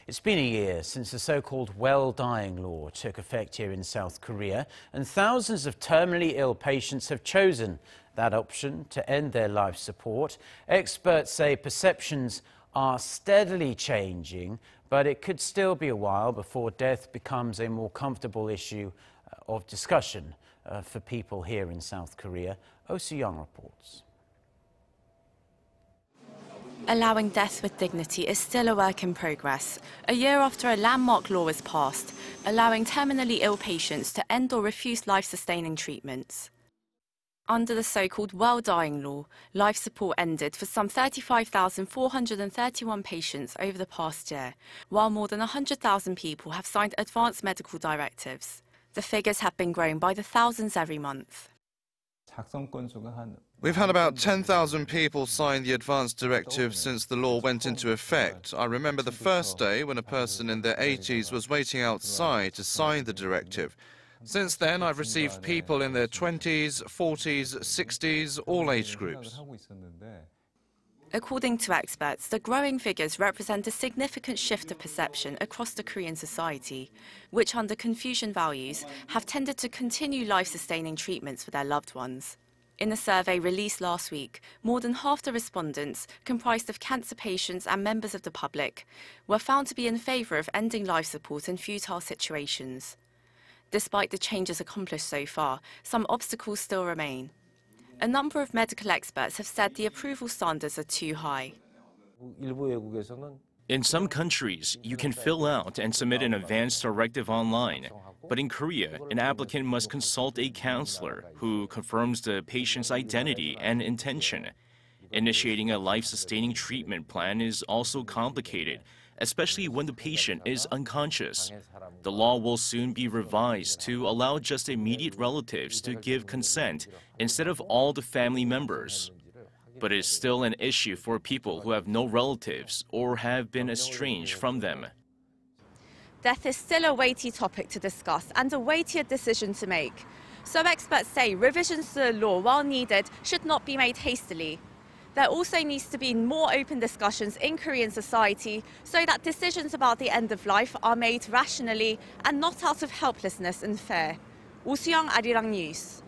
It's been a year since the so-called well-dying law took effect here in South Korea, and thousands of terminally ill patients have chosen that option to end their life support. Experts say perceptions are steadily changing, but it could still be a while before death becomes a more comfortable issue of discussion for people here in South Korea. Soo-young reports. Allowing death with dignity is still a work in progress, a year after a landmark law was passed, allowing terminally ill patients to end or refuse life-sustaining treatments. Under the so-called well-dying law, life support ended for some 35,431 patients over the past year, while more than 100,000 people have signed advanced medical directives. The figures have been growing by the thousands every month. We've had about 10,000 people sign the advance directive since the law went into effect. I remember the first day when a person in their 80s was waiting outside to sign the directive. Since then, I've received people in their 20s, 40s, 60s, all age groups. According to experts, the growing figures represent a significant shift of perception across the Korean society, which under Confucian values have tended to continue life-sustaining treatments for their loved ones. In a survey released last week, more than half the respondents, comprised of cancer patients and members of the public, were found to be in favour of ending life support in futile situations. Despite the changes accomplished so far, some obstacles still remain. A number of medical experts have said the approval standards are too high. In some countries, you can fill out and submit an advance directive online. But in Korea, an applicant must consult a counselor who confirms the patient's identity and intention. Initiating a life-sustaining treatment plan is also complicated, especially when the patient is unconscious. The law will soon be revised to allow just immediate relatives to give consent instead of all the family members. But it's still an issue for people who have no relatives or have been estranged from them. Death is still a weighty topic to discuss and a weightier decision to make. So experts say revisions to the law, while needed, should not be made hastily. There also needs to be more open discussions in Korean society so that decisions about the end of life are made rationally and not out of helplessness and fear. Soo-young, Arirang News.